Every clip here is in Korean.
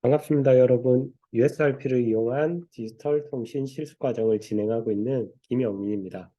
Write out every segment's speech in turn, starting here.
반갑습니다, 여러분. USRP를 이용한 디지털 통신 실습 과정을 진행하고 있는 김영민입니다.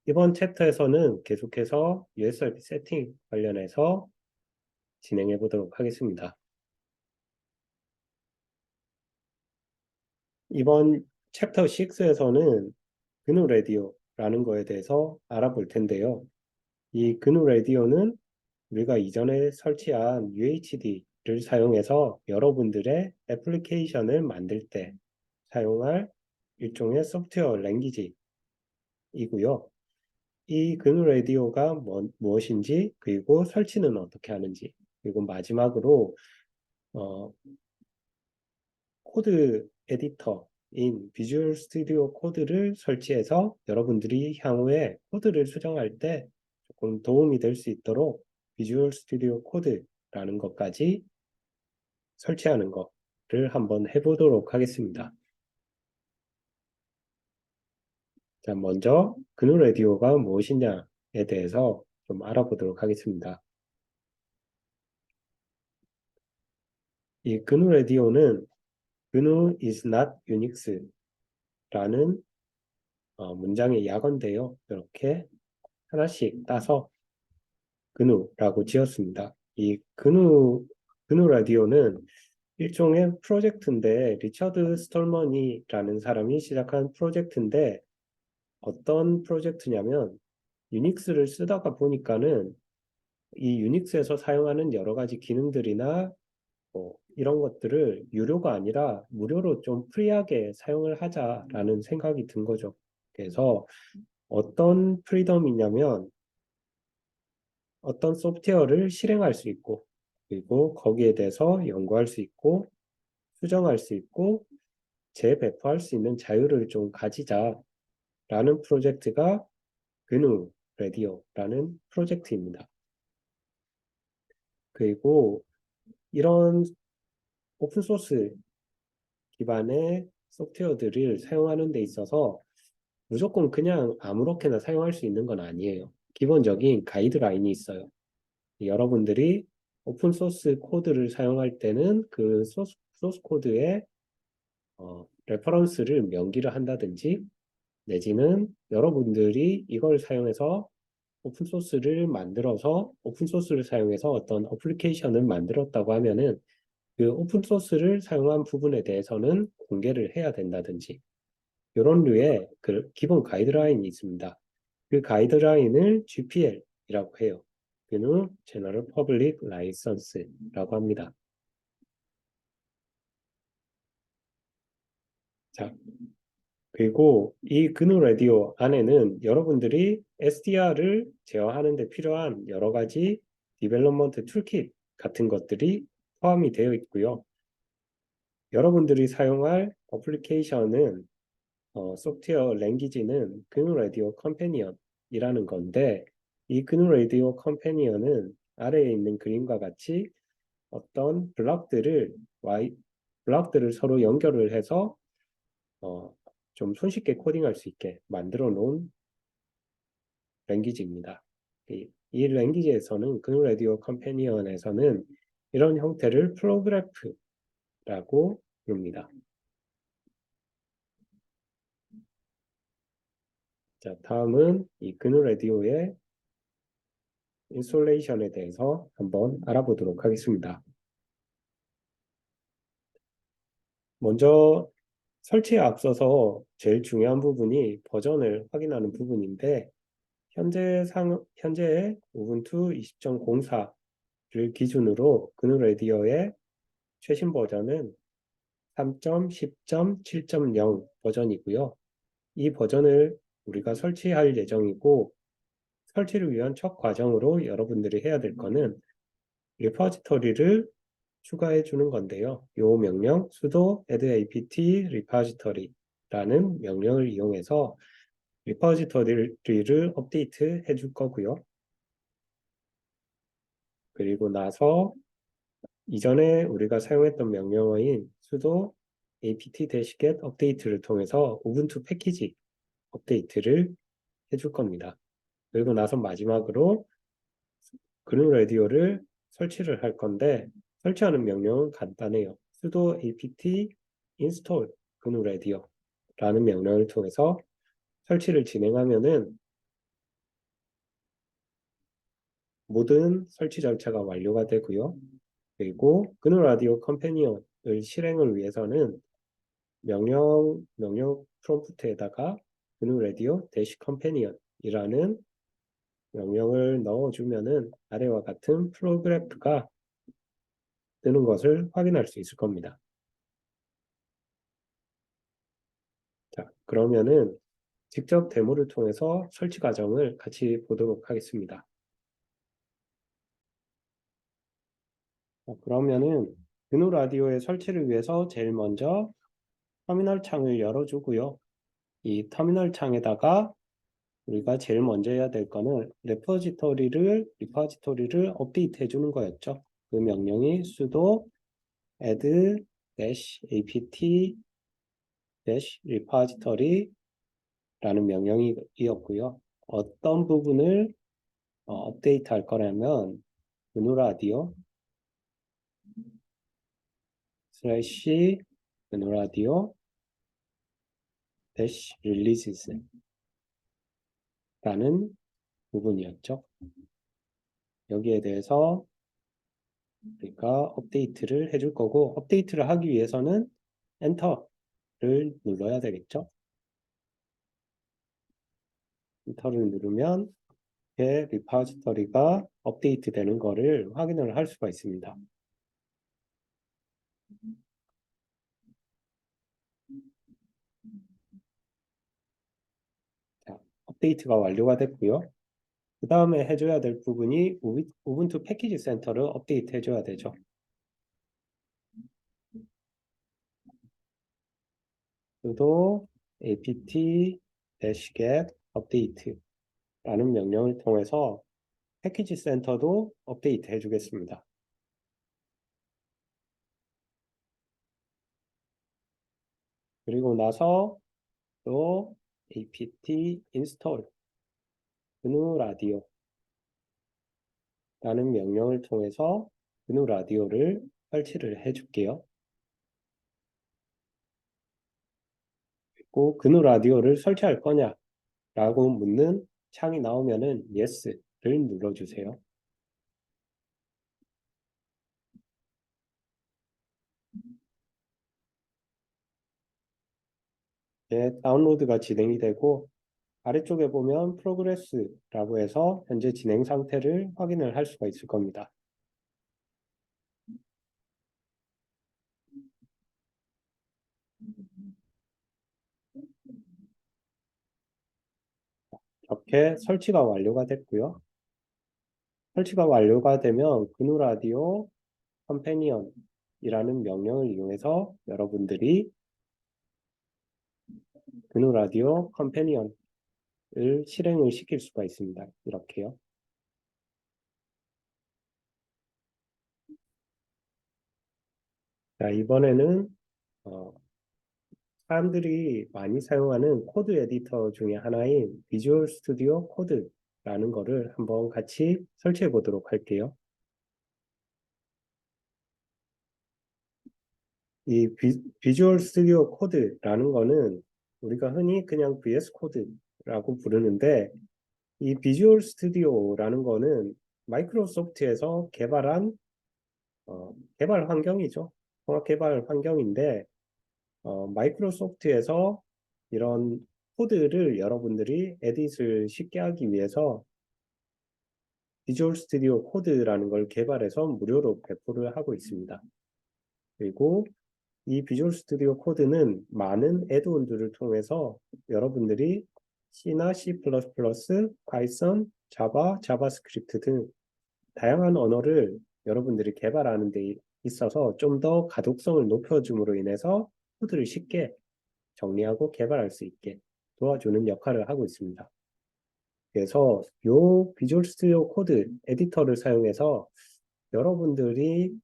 이번 챕터에서는 계속해서 USRP 세팅 관련해서 진행해 보도록 하겠습니다. 이번 챕터 6에서는 GNU 라디오라는 거에 대해서 알아볼 텐데요. 이 GNU 라디오는 우리가 이전에 설치한 UHD를 사용해서 여러분들의 애플리케이션을 만들 때 사용할 일종의 소프트웨어 랭귀지이고요. 이 GNU 라디오가 무엇인지, 그리고 설치는 어떻게 하는지, 그리고 마지막으로 코드 에디터인 비주얼 스튜디오 코드를 설치해서 여러분들이 향후에 코드를 수정할 때 조금 도움이 될 수 있도록 비주얼 스튜디오 코드라는 것까지 설치하는 것을 한번 해보도록 하겠습니다. 자, 먼저 GNU 라디오가 무엇이냐에 대해서 좀 알아보도록 하겠습니다. 이 GNU 라디오는 GNU is not Unix라는 문장의 약어인데요. 이렇게 하나씩 따서 GNU라고 지었습니다. 이 GNU 라디오는 일종의 프로젝트인데, 리처드 스톨머니라는 사람이 시작한 프로젝트인데, 어떤 프로젝트냐면 유닉스를 쓰다가 보니까는 이 유닉스에서 사용하는 여러 가지 기능들이나 이런 것들을 유료가 아니라 무료로 좀 프리하게 사용을 하자라는 생각이 든 거죠. 그래서 어떤 프리덤이냐면 어떤 소프트웨어를 실행할 수 있고, 그리고 거기에 대해서 연구할 수 있고, 수정할 수 있고, 재배포할 수 있는 자유를 좀 가지자라는 프로젝트가 GNU 라디오라는 프로젝트입니다. 그리고 이런 오픈소스 기반의 소프트웨어들을 사용하는 데 있어서 무조건 그냥 아무렇게나 사용할 수 있는 건 아니에요. 기본적인 가이드라인이 있어요. 여러분들이 오픈소스 코드를 사용할 때는 그 소스 코드에 레퍼런스를 명기를 한다든지, 내지는 여러분들이 이걸 사용해서 오픈소스를 만들어서 오픈소스를 사용해서 어떤 어플리케이션을 만들었다고 하면은 그 오픈소스를 사용한 부분에 대해서는 공개를 해야 된다든지, 이런 류의 그 기본 가이드라인이 있습니다. 그 가이드라인을 GPL이라고 해요. GNU General Public License라고 합니다. 자, 그리고 이 GNU 라디오 안에는 여러분들이 SDR을 제어하는 데 필요한 여러 가지 디벨롭먼트 툴킷 같은 것들이 포함이 되어 있고요. 여러분들이 사용할 어플리케이션은 소프트웨어 랭귀지는 GNU 라디오 컴패니언이라는 건데, 이 GNU 라디오 컴패니언은 아래에 있는 그림과 같이 어떤 블럭들을 서로 연결을 해서 어, 좀 손쉽게 코딩할 수 있게 만들어 놓은 랭귀지입니다. 이 랭귀지에서는 GNU 라디오 컴패니언에서는 이런 형태를 프로그래프라고 부릅니다. 자, 다음은 이 GNU 라디오의 인스톨레이션에 대해서 한번 알아보도록 하겠습니다. 먼저 설치에 앞서서 제일 중요한 부분이 버전을 확인하는 부분인데, 현재의 우분투 20.04를 기준으로 GNU 라디오의 최신 버전은 3.10.7.0 버전이고요. 이 버전을 우리가 설치할 예정이고, 설치를 위한 첫 과정으로 여러분들이 해야 될 거는 리포지터리를 추가해 주는 건데요. 이 명령 sudo add apt repository라는 명령을 이용해서 리포지터리를 업데이트 해줄 거고요. 그리고 나서 이전에 우리가 사용했던 명령어인 sudo apt-get update를 통해서 우분투 패키지 업데이트를 해줄 겁니다. 그리고 나서 마지막으로 GNU 라디오를 설치를 할 건데, 설치하는 명령은 간단해요. sudo apt install GNU radio라는 명령을 통해서 설치를 진행하면은 모든 설치 절차가 완료가 되고요. 그리고 GNU 라디오 컴패니언을 실행을 위해서는 명령 프롬프트에다가 GNU 라디오 대시 컴패니언이라는 명령을 넣어주면은 아래와 같은 프로그래프가 뜨는 것을 확인할 수 있을 겁니다. 자, 그러면은 직접 데모를 통해서 설치 과정을 같이 보도록 하겠습니다. 자, 그러면은 GNU 라디오의 설치를 위해서 제일 먼저 터미널 창을 열어주고요. 이 터미널 창에다가 우리가 제일 먼저 해야 될 거는 리포지토리를 업데이트 해주는 거였죠. 그 명령이 sudo add-apt repository라는 명령이었고요. 어떤 부분을 업데이트 할 거냐면 GNU 라디오 슬래시 GNU 라디오 releases 라는 부분이었죠. 여기에 대해서 우리가 업데이트를 해줄 거고, 업데이트를 하기 위해서는 엔터를 눌러야 되겠죠. 엔터를 누르면 이렇게 리포지터리가 업데이트 되는 거를 확인을 할 수가 있습니다. 자, 업데이트가 완료가 됐고요. 그 다음에 해줘야 될 부분이 우분투 패키지 센터를 업데이트 해줘야 되죠. sudo apt-get update라는 명령을 통해서 패키지 센터도 업데이트 해주겠습니다. 그리고 나서 또 apt install GNU 라디오라는 명령을 통해서 GNU 라디오를 설치를 해줄게요. 그리고 GNU 라디오를 설치할 거냐라고 묻는 창이 나오면은 yes를 눌러주세요. 네, 다운로드가 진행이 되고 아래쪽에 보면 프로그레스라고 해서 현재 진행 상태를 확인을 할 수가 있을 겁니다. 이렇게 설치가 완료가 됐고요. 설치가 완료가 되면 GNU 라디오 컴패니언이라는 명령을 이용해서 여러분들이 GNU 라디오 컴패니언을 실행을 시킬 수가 있습니다. 이렇게요. 자, 이번에는 사람들이 많이 사용하는 코드 에디터 중에 하나인 비주얼 스튜디오 코드라는 거를 한번 같이 설치해 보도록 할게요. 이 비주얼 스튜디오 코드라는 거는 우리가 흔히 그냥 VS 코드라고 부르는데 이 비주얼 스튜디오라는 거는 마이크로소프트에서 개발한 개발 환경이죠. 통합 개발 환경인데 마이크로소프트에서 이런 코드를 여러분들이 에딧을 쉽게 하기 위해서 비주얼 스튜디오 코드라는 걸 개발해서 무료로 배포를 하고 있습니다. 그리고 이 비주얼 스튜디오 코드는 많은 애드온들을 통해서 여러분들이 C나 C++, 파이썬, 자바, 자바스크립트 등 다양한 언어를 여러분들이 개발하는 데 있어서 좀 더 가독성을 높여줌으로 인해서 코드를 쉽게 정리하고 개발할 수 있게 도와주는 역할을 하고 있습니다. 그래서 이 비주얼 스튜디오 코드 에디터를 사용해서 여러분들이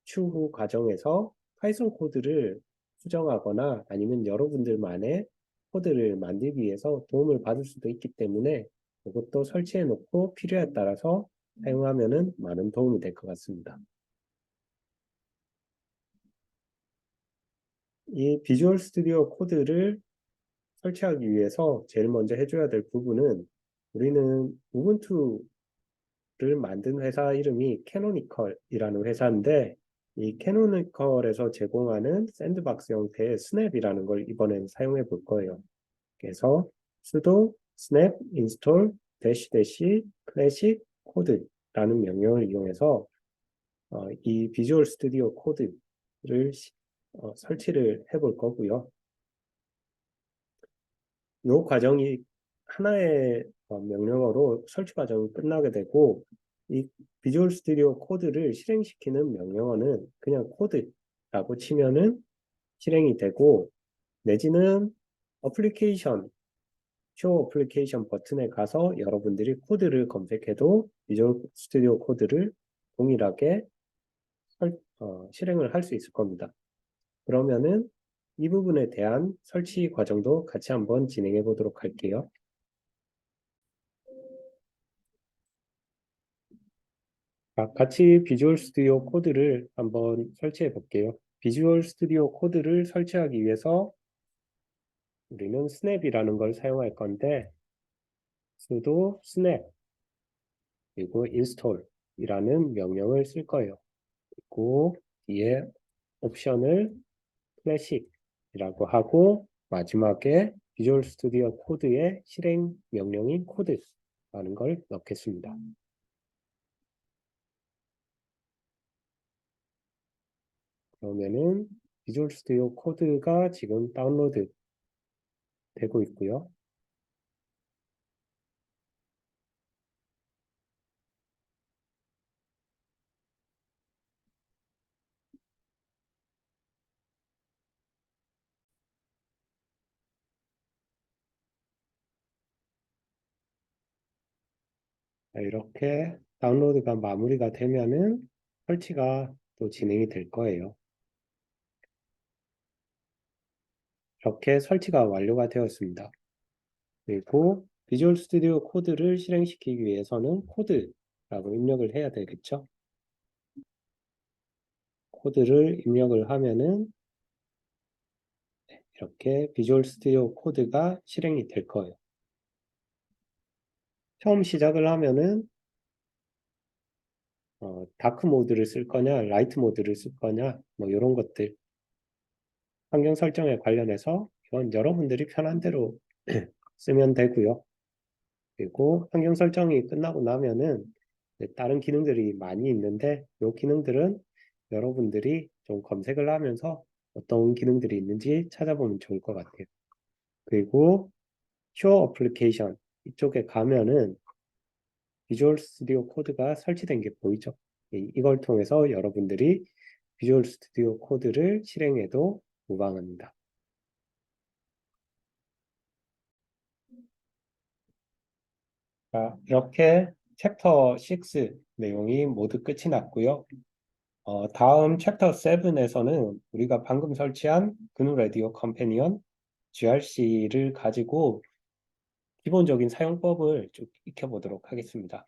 추후 과정에서 파이썬 코드를 수정하거나 아니면 여러분들만의 코드를 만들기 위해서 도움을 받을 수도 있기 때문에 이것도 설치해 놓고 필요에 따라서 사용하면은 많은 도움이 될 것 같습니다. 이 비주얼 스튜디오 코드를 설치하기 위해서 제일 먼저 해줘야 될 부분은 우리는 우분투를 만든 회사 이름이 캐노니컬이라는 회사인데 이 캐노니컬에서 제공하는 샌드박스 형태의 스냅이라는 걸 이번엔 사용해 볼 거예요. 그래서 sudo snap install dash dash classic code라는 명령을 이용해서 이 비주얼 스튜디오 코드를 설치를 해볼 거고요. 이 과정이 하나의 명령어로 설치 과정이 끝나게 되고 이 비주얼 스튜디오 코드를 실행시키는 명령어는 그냥 코드라고 치면은 실행이 되고 내지는 어플리케이션 쇼 어플리케이션 버튼에 가서 여러분들이 코드를 검색해도 비주얼 스튜디오 코드를 동일하게 실행을 할 수 있을 겁니다. 그러면은 이 부분에 대한 설치 과정도 같이 한번 진행해 보도록 할게요. 같이 비주얼 스튜디오 코드를 한번 설치해 볼게요. 비주얼 스튜디오 코드를 설치하기 위해서 우리는 스냅이라는 걸 사용할 건데 sudo snap 그리고 install이라는 명령을 쓸 거예요. 그리고 뒤에 옵션을 클래식이라고 하고 마지막에 비주얼 스튜디오 코드의 실행 명령인 코드라는 걸 넣겠습니다. 그러면은 비주얼 스튜디오 코드가 지금 다운로드 되고 있고요. 이렇게 다운로드가 마무리가 되면은 설치가 또 진행이 될 거예요. 이렇게 설치가 완료가 되었습니다. 그리고 비주얼 스튜디오 코드를 실행시키기 위해서는 코드라고 입력을 해야 되겠죠. 코드를 입력을 하면은 이렇게 비주얼 스튜디오 코드가 실행이 될 거예요. 처음 시작을 하면은 다크 모드를 쓸 거냐, 라이트 모드를 쓸 거냐, 뭐 이런 것들 환경 설정에 관련해서 이건 여러분들이 편한 대로 쓰면 되고요. 그리고 환경 설정이 끝나고 나면은 다른 기능들이 많이 있는데 이 기능들은 여러분들이 좀 검색을 하면서 어떤 기능들이 있는지 찾아보면 좋을 것 같아요. 그리고 쇼 어플리케이션 이쪽에 가면은 비주얼 스튜디오 코드가 설치된 게 보이죠? 이걸 통해서 여러분들이 비주얼 스튜디오 코드를 실행해도 무방합니다. 자, 이렇게 챕터 6 내용이 모두 끝이 났고요. 다음 챕터 7에서는 우리가 방금 설치한 그누 라디오 컴패니언 GRC를 가지고 기본적인 사용법을 쭉 익혀보도록 하겠습니다.